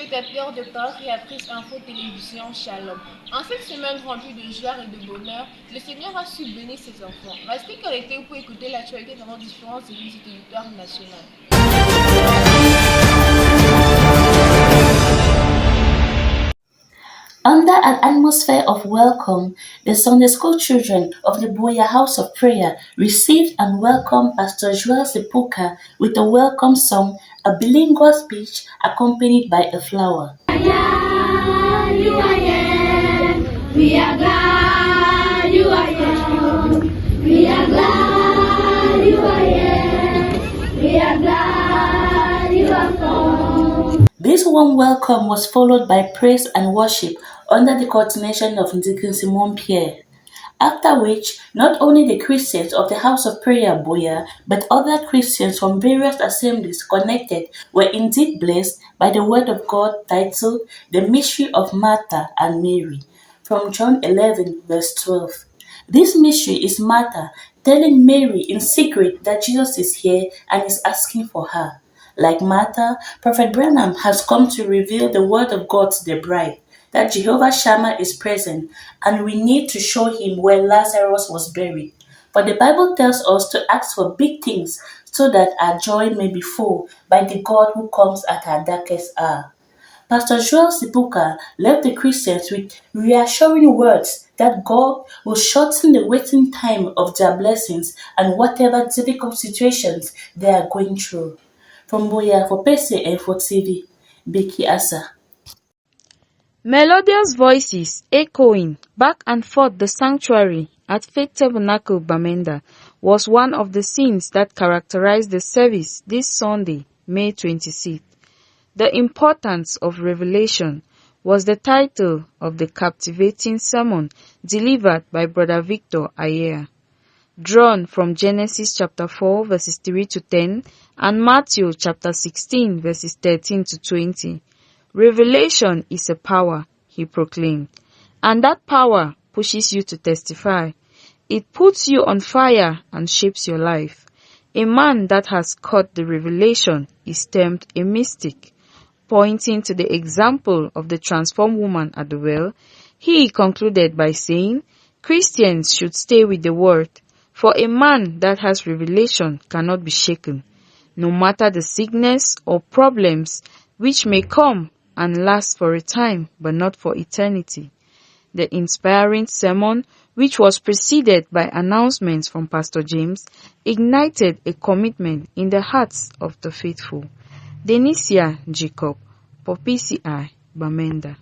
téléspectateurs de Parole Créatrice Info Télévision Shalom. En cette semaine remplie de joie et de bonheur, le Seigneur a su bénir ses enfants. Restez connectés pour écouter l'actualité dans nos différentes églises du territoire national. Under an atmosphere of welcome, the Sunday school children of the Boya House of Prayer received and welcomed Pastor Joel Sepuka with a welcome song, a bilingual speech accompanied by a flower. You are here. We are glad you are here. We are glad you are here. We are glad you are come. This warm welcome was followed by praise and worship under the coordination of Deacon Simon Pierre. After which, not only the Christians of the House of Prayer Boya, but other Christians from various assemblies connected were indeed blessed by the Word of God titled The Mystery of Martha and Mary, from John 11, verse 12. This mystery is Martha telling Mary in secret that Jesus is here and is asking for her. Like Martha, Prophet Branham has come to reveal the Word of God to the bride, that Jehovah Shammah is present, and we need to show him where Lazarus was buried. For the Bible tells us to ask for big things so that our joy may be full by the God who comes at our darkest hour. Pastor Joel Sepuka left the Christians with reassuring words that God will shorten the waiting time of their blessings and whatever difficult situations they are going through. From Boya for PC and for TV, Becky Asa. Melodious voices echoing back and forth the sanctuary at Faith Tabernacle Bamenda was one of the scenes that characterized the service this Sunday, May 26th. The Importance of Revelation was the title of the captivating sermon delivered by Brother Victor Ayer, drawn from Genesis chapter 4 verses 3 to 10 and Matthew chapter 16 verses 13 to 20. Revelation is a power, he proclaimed, and that power pushes you to testify. It puts you on fire and shapes your life. A man that has caught the revelation is termed a mystic. Pointing to the example of the transformed woman at the well, he concluded by saying, Christians should stay with the word, for a man that has revelation cannot be shaken, no matter the sickness or problems which may come and last for a time, but not for eternity. The inspiring sermon, which was preceded by announcements from Pastor James, ignited a commitment in the hearts of the faithful. Denisia Jacob, for PCI, Bamenda.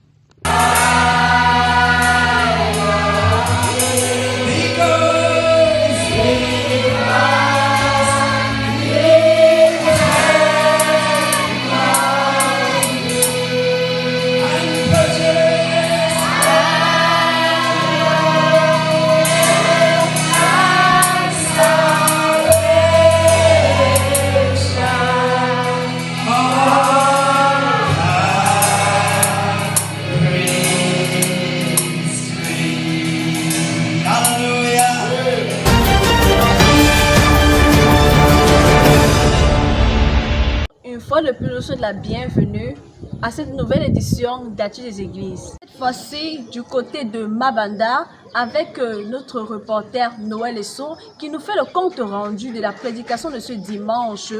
Une fois de plus, je souhaite la bienvenue à cette nouvelle édition d'Actu des Églises. Cette fois-ci, du côté de Mabanda, avec notre reporter Noël Esso, qui nous fait le compte rendu de la prédication de ce dimanche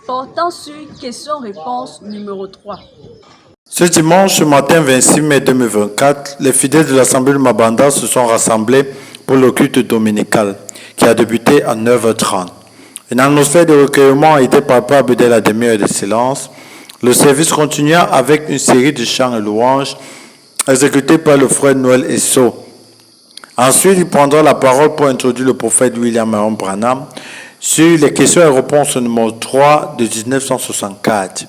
portant sur question-réponse numéro 3. Ce dimanche matin 26 mai 2024, les fidèles de l'Assemblée de Mabanda se sont rassemblés pour le culte dominical qui a débuté à 9h30. Une atmosphère de recueillement a été palpable dès la demi-heure de silence. Le service continua avec une série de chants et louanges exécutés par le frère Noël Esso. Ensuite, il prendra la parole pour introduire le prophète William Aaron Branham sur les questions et réponses numéro 3 de 1964.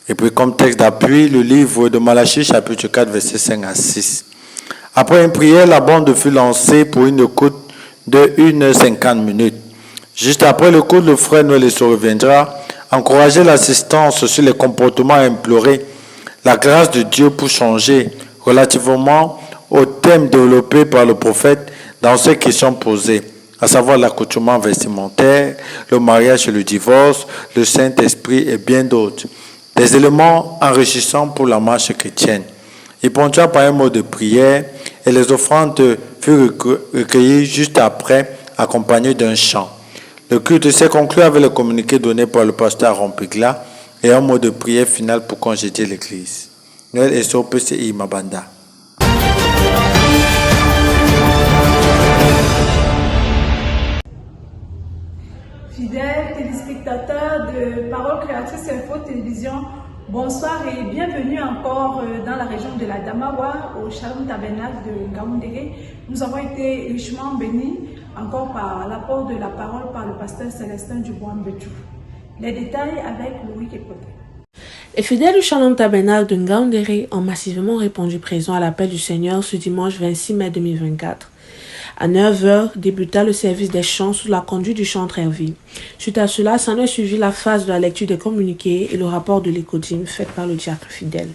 Et puis, comme texte d'appui, le livre de Malachie, chapitre 4, versets 5 à 6. Après une prière, la bande fut lancée pour une écoute de 1h50. Juste après le cours, le frère Noël Esso reviendra encourager l'assistance sur les comportements à implorer la grâce de Dieu pour changer relativement au thème développé par le prophète dans ces questions posées, à savoir l'accoutrement vestimentaire, le mariage et le divorce, le Saint-Esprit et bien d'autres. des éléments enrichissants pour la marche chrétienne. Il ponctua par un mot de prière et les offrandes furent recueillies juste après, accompagnées d'un chant. Le culte s'est conclu avec le communiqué donné par le pasteur Rompigla et un mot de prière final pour congédier l'église. Noël Esso, PCI Mabanda. Fidèles téléspectateurs de Parole Créatrice Info Télévision, bonsoir et bienvenue encore dans la région de la Damawa, au Shalom Tabernacle de Ngaoundéré. Nous avons été richement bénis encore par l'apport de la parole par le pasteur Célestin Dubois-Mbetchou. Les détails avec Louis Kepote. Les fidèles du Shalom Tabernacle de Ngaoundéré ont massivement répondu présent à l'appel du Seigneur ce dimanche 26 mai 2024. À 9h, débuta le service des chants sous la conduite du chanteur Hervé. Suite à cela, s'en est suivi la phase de la lecture des communiqués et le rapport de l'écodime fait par le diacre fidèle.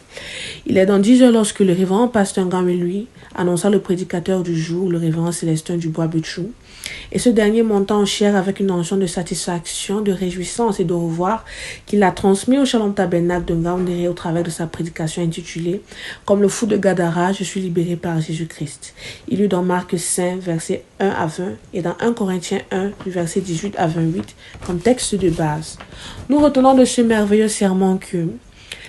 Il est dans 10h lorsque le révérend pasteur Ngamé lui annonça le prédicateur du jour, le révérend Célestin Dubois-Betchou, et ce dernier montant en chair avec une notion de satisfaction, de réjouissance et de revoir qu'il a transmis au Shalom Tabernacle de Ngaoundéré au travers de sa prédication intitulée « Comme le fou de Gadara, je suis libéré par Jésus-Christ ». Il lut dans Marc 5, versets 1 à 20 et dans 1 Corinthiens 1, du verset 18 à 28 comme texte de base. Nous retenons de ce merveilleux serment que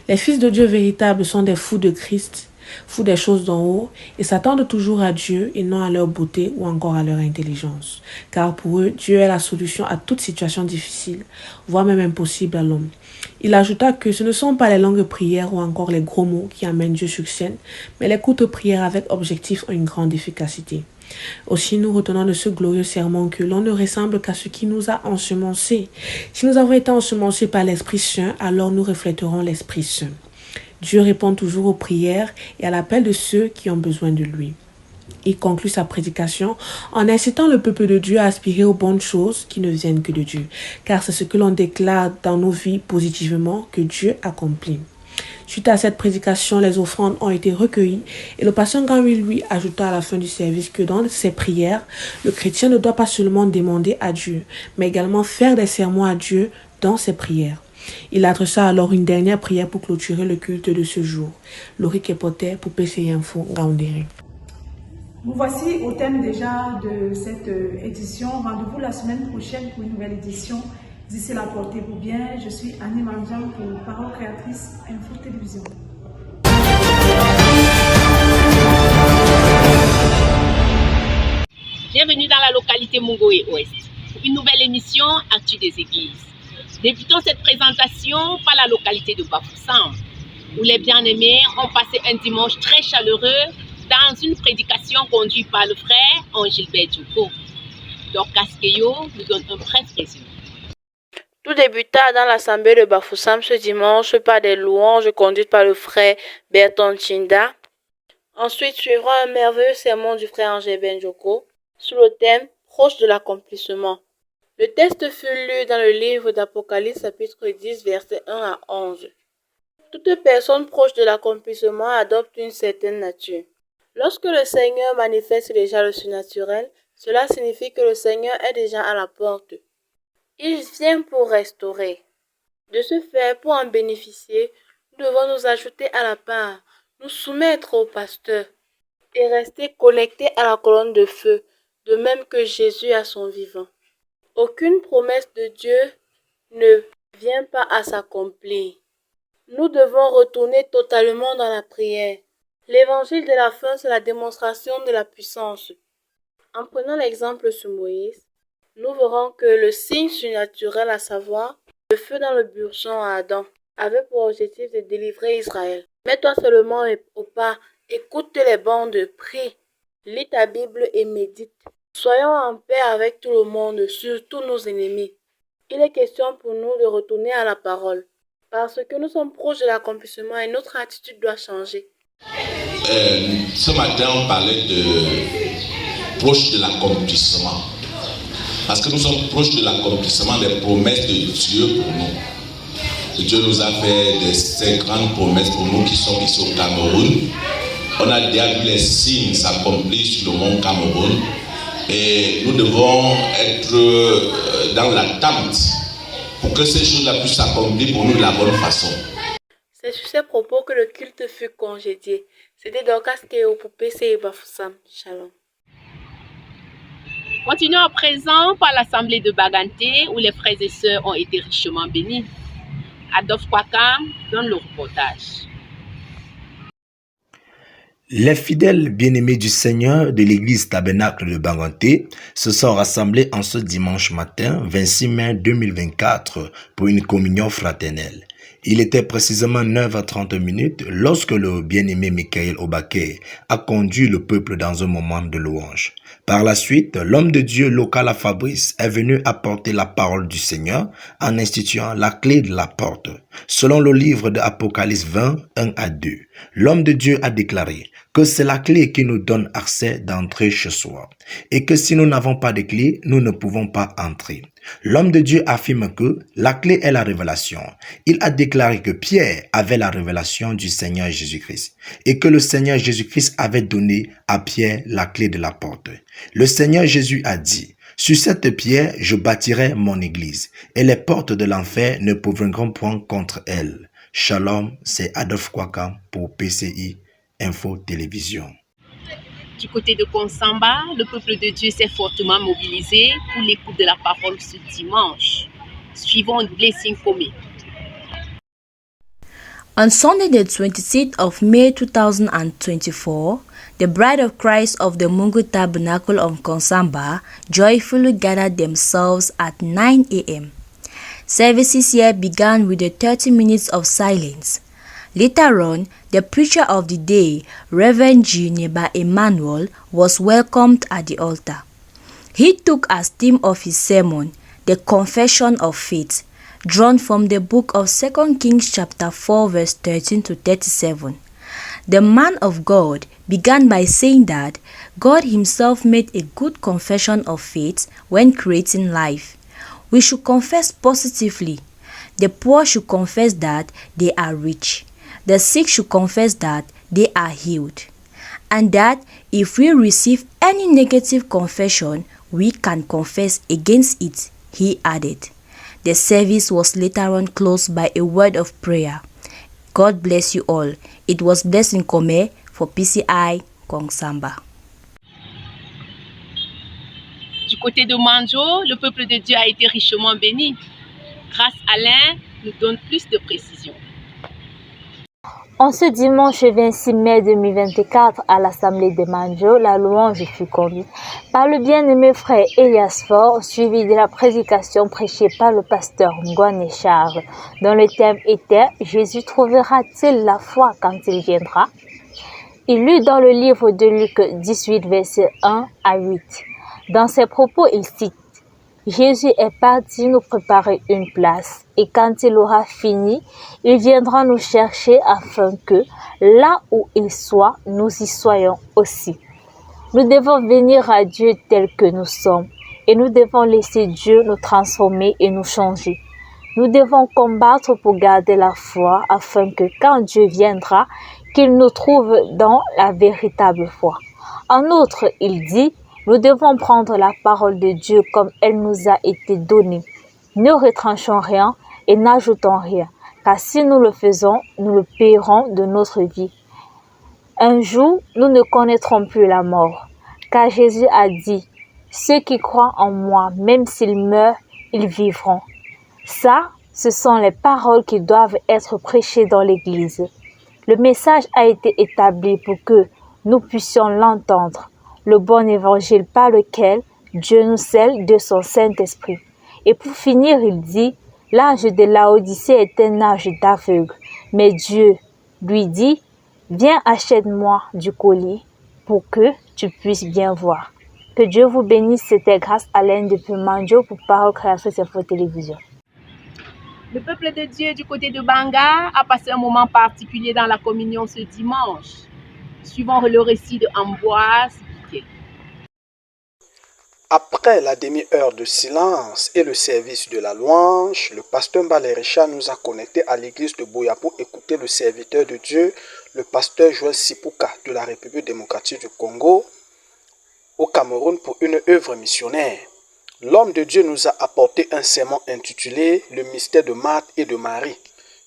les fils de Dieu véritables sont des fous de Christ, fous des choses d'en haut, et s'attendent toujours à Dieu et non à leur beauté ou encore à leur intelligence. Car pour eux, Dieu est la solution à toute situation difficile, voire même impossible à l'homme. Il ajouta que ce ne sont pas les longues prières ou encore les gros mots qui amènent Dieu sur scène, mais les courtes prières avec objectif ont une grande efficacité. Aussi, nous retenons de ce glorieux serment que l'on ne ressemble qu'à ce qui nous a ensemencés. Si nous avons été ensemencés par l'Esprit Saint, alors nous reflèterons l'Esprit Saint. Dieu répond toujours aux prières et à l'appel de ceux qui ont besoin de lui. Il conclut sa prédication en incitant le peuple de Dieu à aspirer aux bonnes choses qui ne viennent que de Dieu, car c'est ce que l'on déclare dans nos vies positivement que Dieu accomplit. Suite à cette prédication, les offrandes ont été recueillies et le pasteur Ngamé lui ajouta à la fin du service que dans ses prières, le chrétien ne doit pas seulement demander à Dieu, mais également faire des sermons à Dieu dans ses prières. Il adressa alors une dernière prière pour clôturer le culte de ce jour. Laurie Kepote pour PCI Info Ngaoundéré. Nous voici au thème déjà de cette édition. Rendez-vous la semaine prochaine pour une nouvelle édition. D'ici là, portez-vous bien. Je suis Annie Mandian pour Parole Créatrice Info Télévision. Bienvenue dans la localité Mongoé Ouest pour une nouvelle émission Actu des Églises. Débutons cette présentation par la localité de Bafoussam, où les bien-aimés ont passé un dimanche très chaleureux dans une prédication conduite par le frère Angilbert Djoko. Donc Kaskeyo nous donne un bref résumé. Tout débuta dans l'assemblée de Bafoussam ce dimanche par des louanges conduites par le frère Berton Chinda. Ensuite suivra un merveilleux sermon du frère Angilbert Djoko sous le thème « Proche de l'accomplissement ». Le texte fut lu dans le livre d'Apocalypse chapitre 10 versets 1 à 11. Toute personne proche de l'accomplissement adopte une certaine nature. Lorsque le Seigneur manifeste déjà le surnaturel, cela signifie que le Seigneur est déjà à la porte. Il vient pour restaurer. De ce fait, pour en bénéficier, nous devons nous ajouter à la part, nous soumettre au pasteur et rester connectés à la colonne de feu, de même que Jésus à son vivant. Aucune promesse de Dieu ne vient pas à s'accomplir. Nous devons retourner totalement dans la prière. L'évangile de la fin, c'est la démonstration de la puissance. En prenant l'exemple sur Moïse, nous verrons que le signe surnaturel, à savoir le feu dans le buisson à Adam, avait pour objectif de délivrer Israël. Mets-toi seulement au pas, écoute les bandes, prie, lis ta Bible et médite. Soyons en paix avec tout le monde, surtout nos ennemis. Il est question pour nous de retourner à la parole, parce que nous sommes proches de l'accomplissement et notre attitude doit changer. Ce matin, on parlait de proche de l'accomplissement. Parce que nous sommes proches de l'accomplissement des promesses de Dieu pour nous. Dieu nous a fait ces grandes promesses pour nous qui sommes ici au Cameroun. On a déjà vu les signes s'accomplir sur le mont Cameroun. Et nous devons être dans l'attente pour que ces choses-là puissent s'accomplir pour nous de la bonne façon. C'est sur ces propos que le culte fut congédié. C'était Dorcas Théo pour PCI Bafoussam. Shalom. Continuons à présent par l'assemblée de Baganté où les frères et sœurs ont été richement bénis. Adolphe Kwakam donne le reportage. Les fidèles bien-aimés du Seigneur de l'église Tabernacle de Baganté se sont rassemblés en ce dimanche matin 26 mai 2024 pour une communion fraternelle. Il était précisément 9h30 lorsque le bien-aimé Michael Obake a conduit le peuple dans un moment de louange. Par la suite, l'homme de Dieu local à Fabrice est venu apporter la parole du Seigneur en instituant la clé de la porte. Selon le livre de Apocalypse 20, 1 à 2, l'homme de Dieu a déclaré que c'est la clé qui nous donne accès d'entrer chez soi et que si nous n'avons pas de clé, nous ne pouvons pas entrer. L'homme de Dieu affirme que la clé est la révélation. Il a déclaré que Pierre avait la révélation du Seigneur Jésus-Christ et que le Seigneur Jésus-Christ avait donné à Pierre la clé de la porte. Le Seigneur Jésus a dit: sur cette pierre, je bâtirai mon église et les portes de l'enfer ne pourront point contre elle. Shalom, c'est Adolphe Kwakam pour PCI Info Télévision. Du côté de Konsamba, le peuple de Dieu s'est fortement mobilisé pour l'écoute de la parole ce dimanche. Suivons une blessing commune. On Sunday, the 26th of May 2024, the Bride of Christ of the Mungu Tabernacle of Konsamba joyfully gathered themselves at 9 a.m. Services here began with the 30 minutes of silence. Later on, the preacher of the day, Reverend G. Neba Emmanuel, was welcomed at the altar. He took as theme of his sermon, the Confession of Faith, drawn from the book of 2 Kings chapter 4 verse 13 to 37. The man of God began by saying that God himself made a good confession of faith when creating life. We should confess positively. The poor should confess that they are rich. The sick should confess that they are healed. And that if we receive any negative confession, we can confess against it, he added. The service was later on closed by a word of prayer. God bless you all. It was Blessing Kome for PCI Konsamba. Du côté de Manjo, le peuple de Dieu a été richement béni. Grâce à Alain, nous donne plus de précisions. En ce dimanche 26 mai 2024, à l'Assemblée de Manjo, la louange fut conduite par le bien-aimé frère Elias Faure, suivi de la prédication prêchée par le pasteur Ngwane Charles, dont le thème était « Jésus trouvera-t-il la foi quand il viendra ?» Il lut dans le livre de Luc 18, versets 1 à 8. Dans ses propos, il cite « Jésus est parti nous préparer une place, et quand il aura fini, il viendra nous chercher afin que, là où il soit, nous y soyons aussi. » Nous devons venir à Dieu tel que nous sommes, et nous devons laisser Dieu nous transformer et nous changer. Nous devons combattre pour garder la foi, afin que quand Dieu viendra, qu'il nous trouve dans la véritable foi. En outre, il dit, nous devons prendre la parole de Dieu comme elle nous a été donnée. Ne retranchons rien et n'ajoutons rien, car si nous le faisons, nous le paierons de notre vie. Un jour, nous ne connaîtrons plus la mort, car Jésus a dit, ceux qui croient en moi, même s'ils meurent, ils vivront. Ça, ce sont les paroles qui doivent être prêchées dans l'Église. Le message a été établi pour que nous puissions l'entendre, le bon évangile par lequel Dieu nous scelle de son Saint-Esprit. Et pour finir, il dit, l'âge de Laodicée est un âge d'aveugle, mais Dieu lui dit, viens achète-moi du collier pour que tu puisses bien voir. Que Dieu vous bénisse, c'était grâce à Alain depuis Manjo pour Parole Créatrice Info Télévision. Le peuple de Dieu du côté de Banga a passé un moment particulier dans la communion ce dimanche. Suivons le récit de Ambroise. Après la demi-heure de silence et le service de la louange, le pasteur Mbalerecha nous a connectés à l'église de Boya pour écouter le serviteur de Dieu, le pasteur Joël Sipuka de la République démocratique du Congo, au Cameroun pour une œuvre missionnaire. L'homme de Dieu nous a apporté un sermon intitulé « Le mystère de Marthe et de Marie ».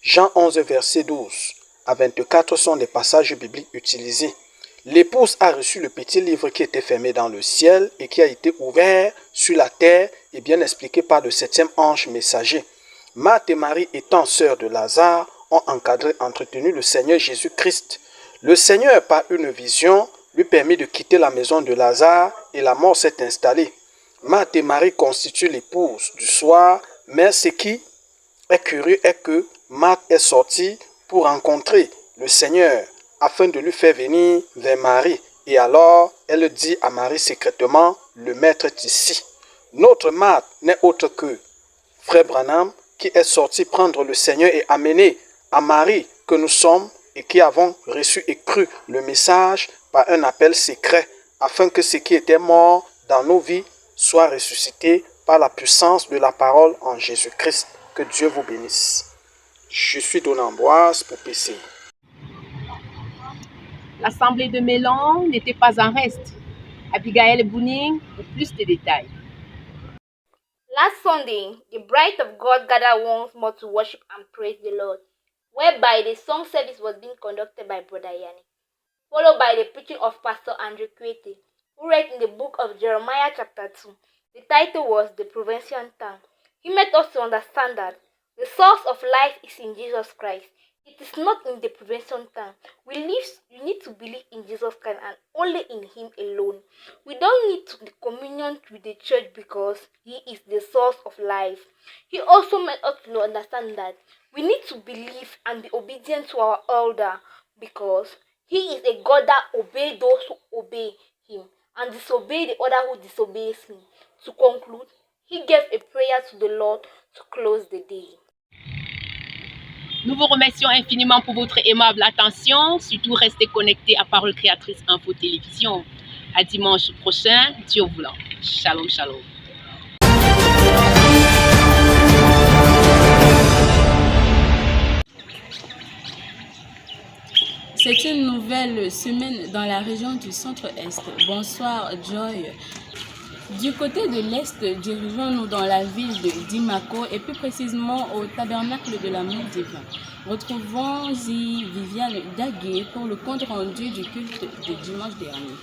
Jean 11, verset 12 à 24 sont les passages bibliques utilisés. L'épouse a reçu le petit livre qui était fermé dans le ciel et qui a été ouvert sur la terre et bien expliqué par le 7e ange messager. Marthe et Marie, étant sœurs de Lazare, ont encadré, entretenu le Seigneur Jésus-Christ. Le Seigneur, par une vision, lui permit de quitter la maison de Lazare et la mort s'est installée. Marthe et Marie constituent l'épouse du soir, mais ce qui est curieux est que Marthe est sortie pour rencontrer le Seigneur afin de lui faire venir vers Marie. Et alors, elle dit à Marie secrètement, le Maître est ici. Notre Marthe n'est autre que Frère Branham qui est sorti prendre le Seigneur et amener à Marie que nous sommes et qui avons reçu et cru le message par un appel secret afin que ce qui était mort dans nos vies soit ressuscité par la puissance de la parole en Jésus-Christ. Que Dieu vous bénisse. Je suis Don Ambroise pour PC. L'assemblée de Mélan n'était pas en reste. Abigail Bouning pour plus de détails. Last Sunday, the bride of God gathered once more to worship and praise the Lord, whereby the song service was being conducted by Brother Yanni, followed by the preaching of Pastor Andrew Kwete, who read in the book of Jeremiah chapter 2. The title was The Prevention Tongue. He made us to understand that the source of life is in Jesus Christ. It is not in the prevention tongue. You need to believe in Jesus Christ and only in Him alone. We don't need to be communion with the church because He is the source of life. He also made us to understand that we need to believe and be obedient to our elder because He is a God that obeys those who obey Him and disobey the other who disobeys Him. To conclude, he gave a prayer to the Lord to close the day. Nous vous remercions infiniment pour votre aimable attention. Surtout, restez connectés à Parole Créatrice Info Télévision. À dimanche prochain, Dieu voulant. Shalom, shalom. C'est une nouvelle semaine dans la région du centre-est. Bonsoir, Joy. Du côté de l'Est, dirigeons-nous dans la ville de Dimako et plus précisément au tabernacle de l'amour divin. Retrouvons-y Viviane Daguet pour le compte rendu du culte de dimanche dernier.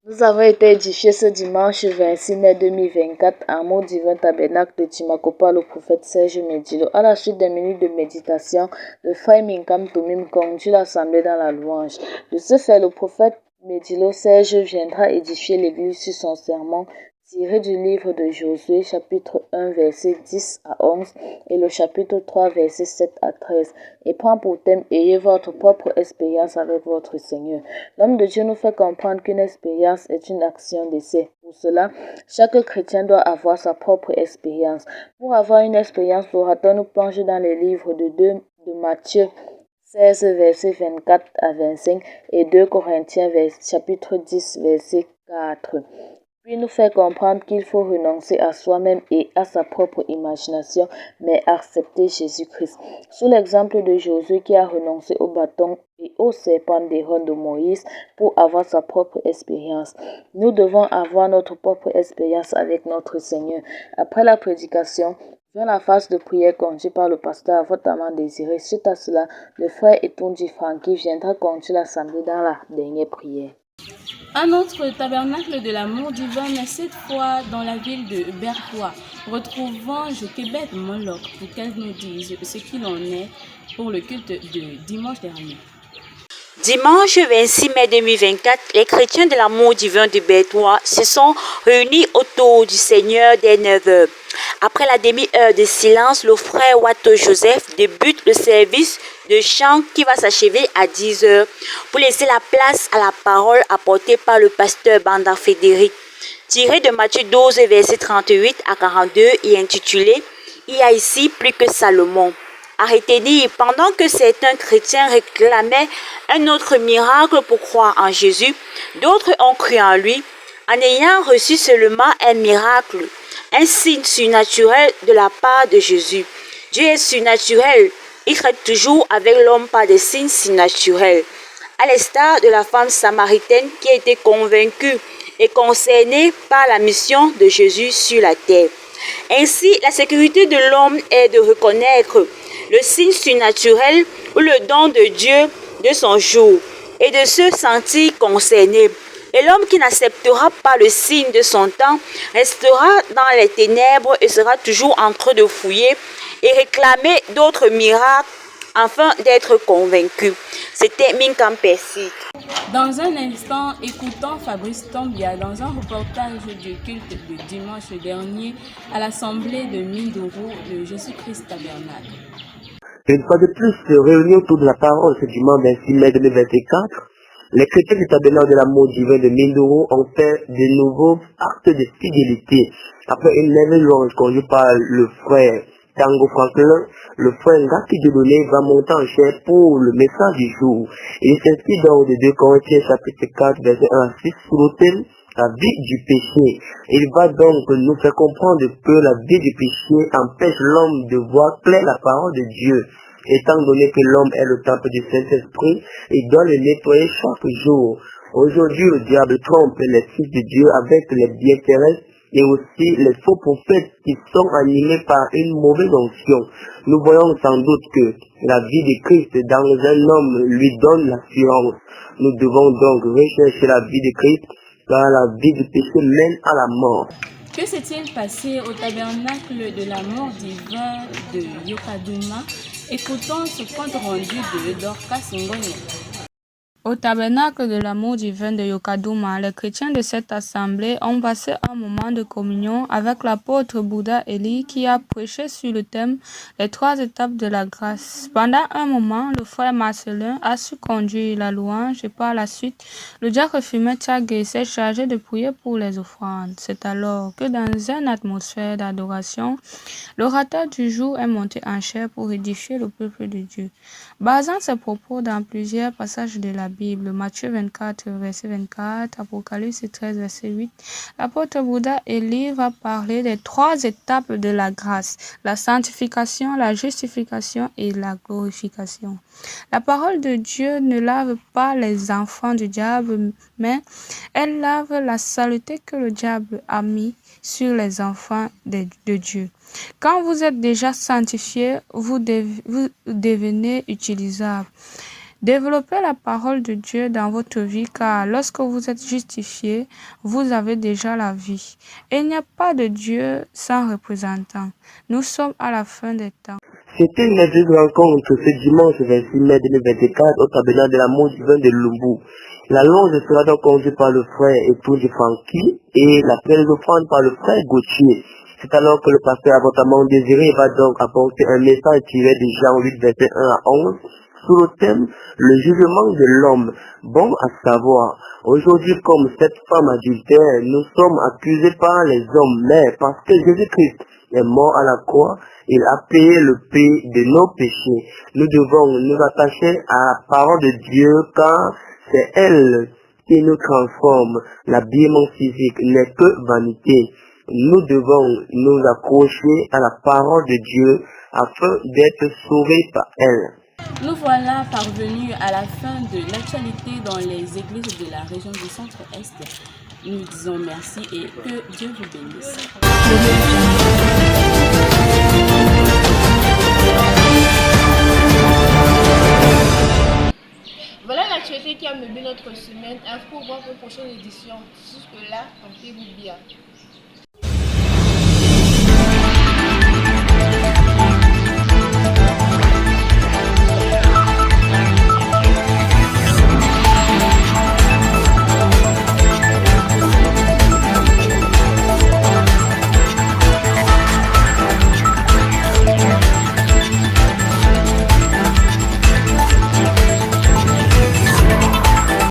Nous avons été édifiés ce dimanche 26 mai 2024 à Amour Divin Tabernacle de Timako par le prophète Serge Medilo. À la suite des minutes de méditation, le frère Minkam Tomim conduit l'assemblée dans la louange. De ce fait, le prophète Medilo Serge viendra édifier l'église sur son sermon tiré du livre de Josué, chapitre 1, versets 10 à 11 et le chapitre 3, versets 7 à 13 et prend pour thème « Ayez votre propre expérience avec votre Seigneur ». L'homme de Dieu nous fait comprendre qu'une expérience est une action d'essai. Pour cela, chaque chrétien doit avoir sa propre expérience. Pour avoir une expérience, l'orateur nous plonge dans les livres de Matthieu 16, versets 24 à 25 et 2 Corinthiens, chapitre 10, verset 4. Puis nous fait comprendre qu'il faut renoncer à soi-même et à sa propre imagination, mais accepter Jésus-Christ. Sous l'exemple de Josué qui a renoncé au bâton et au serpent d'Aaron de Moïse pour avoir sa propre expérience. Nous devons avoir notre propre expérience avec notre Seigneur. Après la prédication, vient la phase de prière conduite par le pasteur ardemment désiré. Suite à cela, le frère Etundi Franky viendra conduire l'assemblée dans la dernière prière. À notre tabernacle de l'amour divin, mais cette fois dans la ville de Bertois, retrouvons Joquebed Moloch pour qu'elle nous dise ce qu'il en est pour le culte de dimanche dernier. Dimanche 26 mai 2024, les chrétiens de l'amour divin de Bertois se sont réunis autour du Seigneur dès 9h. Après la demi-heure de silence, le frère Watto Joseph débute le service de chant qui va s'achever à 10h pour laisser la place à la parole apportée par le pasteur Banda Frédéric. Tiré de Matthieu 12, versets 38 à 42 et intitulé « Il y a ici plus que Salomon ». À retenir, pendant que certains chrétiens réclamaient un autre miracle pour croire en Jésus, d'autres ont cru en lui, en ayant reçu seulement un miracle, un signe surnaturel de la part de Jésus. Dieu est surnaturel, il traite toujours avec l'homme par des signes surnaturels. À l'instar de la femme samaritaine qui a été convaincue et concernée par la mission de Jésus sur la terre. Ainsi, la sécurité de l'homme est de reconnaître le signe surnaturel ou le don de Dieu de son jour et de se sentir concerné. Et l'homme qui n'acceptera pas le signe de son temps restera dans les ténèbres et sera toujours en train de fouiller et réclamer d'autres miracles afin d'être convaincu. C'était Minkan Percy. Dans un instant, écoutons Fabrice Tombia dans un reportage du culte de dimanche dernier à l'assemblée de Mindoro, le Jésus-Christ Tabernacle. Une fois de plus, réunis autour de la parole ce dimanche 26 mai 2024, les chrétiens du tabernacle de l'amour divin de Mindoro ont fait de nouveaux actes de fidélité. Après une merveilleuse louange conduite par le frère Tango Franklin, le frère Ngaki Dieudonné va monter en chair pour le message du jour. Il s'inscrit dans de 2 Corinthiens chapitre 4 verset 1 à 6 sous le thème la vie du péché. Il va donc nous faire comprendre que la vie du péché empêche l'homme de voir clair la parole de Dieu. Étant donné que l'homme est le temple du Saint-Esprit, il doit le nettoyer chaque jour. Aujourd'hui, le diable trompe les fils de Dieu avec les biens terrestres et aussi les faux prophètes qui sont animés par une mauvaise onction. Nous voyons sans doute que la vie de Christ dans un homme lui donne l'assurance. Nous devons donc rechercher la vie de Christ car la vie du péché mène à la mort. Que s'est-il passé au tabernacle de la mort divin de Yokaduma? Écoutons ce compte rendu de Dorcas Ngonia. Au tabernacle de l'amour divin de Yokaduma, les chrétiens de cette assemblée ont passé un moment de communion avec l'apôtre Bouddha Eli qui a prêché sur le thème « Les 3 étapes de la grâce ». Pendant un moment, le frère Marcelin a su conduire la louange et par la suite, le diacre Fumet Tchagé s'est chargé de prier pour les offrandes. C'est alors que dans une atmosphère d'adoration, l'orateur du jour est monté en chair pour édifier le peuple de Dieu. Basant ses propos dans plusieurs passages de la Bible, Matthieu 24, verset 24, Apocalypse 13, verset 8, l'apôtre Bouddha Eli va parler des 3 étapes de la grâce, la sanctification, la justification et la glorification. La parole de Dieu ne lave pas les enfants du diable, mais elle lave la saleté que le diable a mis sur les enfants de Dieu. Quand vous êtes déjà sanctifié, vous devenez utilisable. Développez la parole de Dieu dans votre vie car lorsque vous êtes justifié, vous avez déjà la vie. Et il n'y a pas de Dieu sans représentant. Nous sommes à la fin des temps. C'était une merveilleuse rencontre ce dimanche 26 mai 2024 au tabernacle de l'amour divin de Lumbu. La louange sera donc conduite par le frère Épouse Francky et la prise offrande par le frère Gauthier. C'est alors que le pasteur ardemment désiré va donc apporter un message tiré de Jean 8 verset 1 à 11 sous le thème le jugement de l'homme. Bon à savoir, aujourd'hui comme cette femme adultère, nous sommes accusés par les hommes, mais parce que Jésus-Christ est mort à la croix, il a payé le prix de nos péchés. Nous devons nous attacher à la parole de Dieu car c'est elle qui nous transforme. L'habillement physique n'est que vanité. Nous devons nous accrocher à la parole de Dieu afin d'être sauvés par elle. Nous voilà parvenus à la fin de l'actualité dans les églises de la région du Centre-Est. Nous disons merci et que Dieu vous bénisse. Voilà l'actualité qui a mené notre semaine. Pour voir vos prochaines éditions. Jusque-là, portez-vous bien.